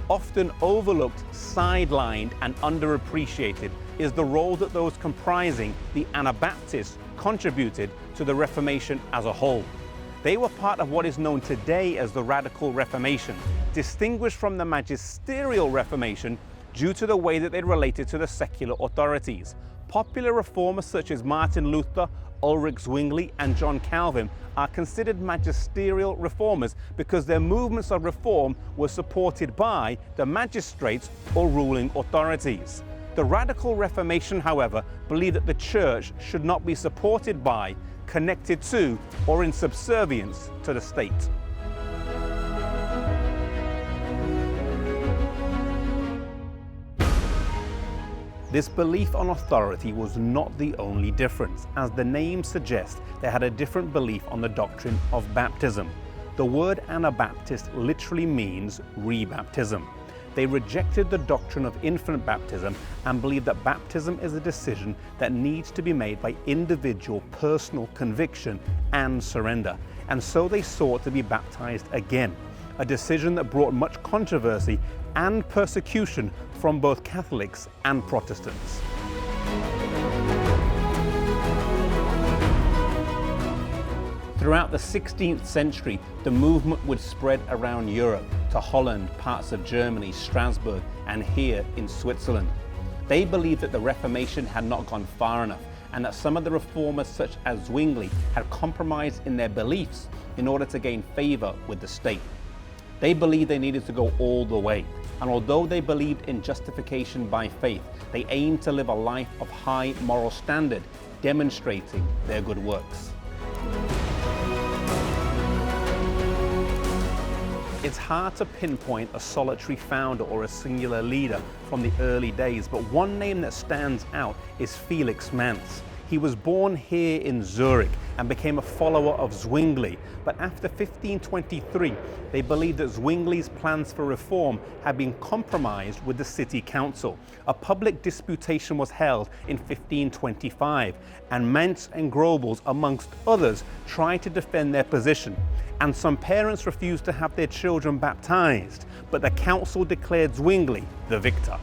often overlooked, sidelined, and underappreciated is the role that those comprising the Anabaptists contributed to the Reformation as a whole. They were part of what is known today as the Radical Reformation, distinguished from the Magisterial Reformation due to the way that they related to the secular authorities. Popular reformers such as Martin Luther, Ulrich Zwingli, and John Calvin are considered magisterial reformers because their movements of reform were supported by the magistrates or ruling authorities. The Radical Reformation, however, believed that the Church should not be supported by, connected to, or in subservience to the state. This belief on authority was not the only difference. As the name suggests, they had a different belief on the doctrine of baptism. The word Anabaptist literally means rebaptism. They rejected the doctrine of infant baptism and believed that baptism is a decision that needs to be made by individual personal conviction and surrender. And so they sought to be baptized again, a decision that brought much controversy and persecution from both Catholics and Protestants. Throughout the 16th century, the movement would spread around Europe to Holland, parts of Germany, Strasbourg, and here in Switzerland. They believed that the Reformation had not gone far enough and that some of the reformers such as Zwingli had compromised in their beliefs in order to gain favor with the state. They believed they needed to go all the way, and although they believed in justification by faith, they aimed to live a life of high moral standard, demonstrating their good works. It's hard to pinpoint a solitary founder or a singular leader from the early days, but one name that stands out is Felix Manz. He was born here in Zurich and became a follower of Zwingli, but after 1523, they believed that Zwingli's plans for reform had been compromised with the city council. A public disputation was held in 1525, and Manz and Grobels, amongst others, tried to defend their position. And some parents refused to have their children baptized, but the council declared Zwingli the victor.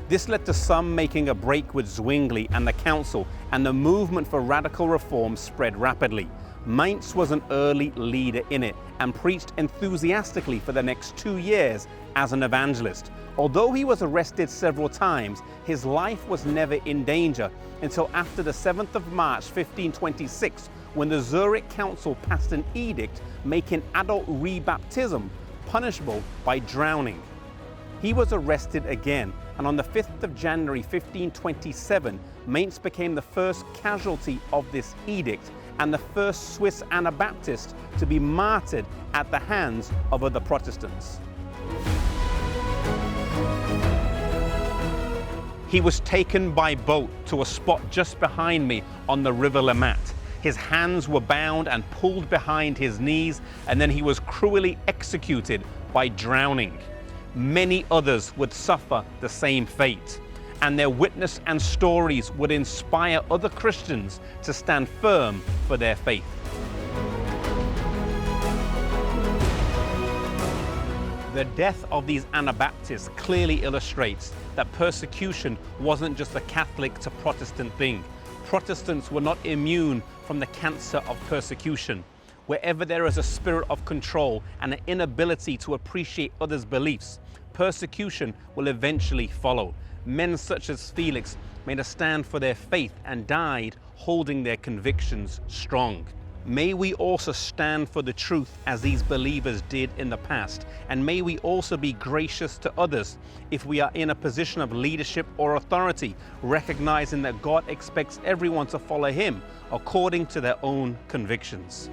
This led to some making a break with Zwingli and the council, and the movement for radical reform spread rapidly. Manz was an early leader in it and preached enthusiastically for the next 2 years as an evangelist. Although he was arrested several times, his life was never in danger until after the 7th of March 1526, when the Zurich Council passed an edict making adult rebaptism punishable by drowning. He was arrested again, and on the 5th of January 1527, Manz became the first casualty of this edict and the first Swiss Anabaptist to be martyred at the hands of other Protestants. He was taken by boat to a spot just behind me on the River Limmat. His hands were bound and pulled behind his knees, and then he was cruelly executed by drowning. Many others would suffer the same fate, and their witness and stories would inspire other Christians to stand firm for their faith. The death of these Anabaptists clearly illustrates that persecution wasn't just a Catholic to Protestant thing. Protestants were not immune from the cancer of persecution. Wherever there is a spirit of control and an inability to appreciate others' beliefs, persecution will eventually follow. Men such as Felix made a stand for their faith and died holding their convictions strong. May we also stand for the truth as these believers did in the past, and may we also be gracious to others if we are in a position of leadership or authority, recognizing that God expects everyone to follow Him according to their own convictions.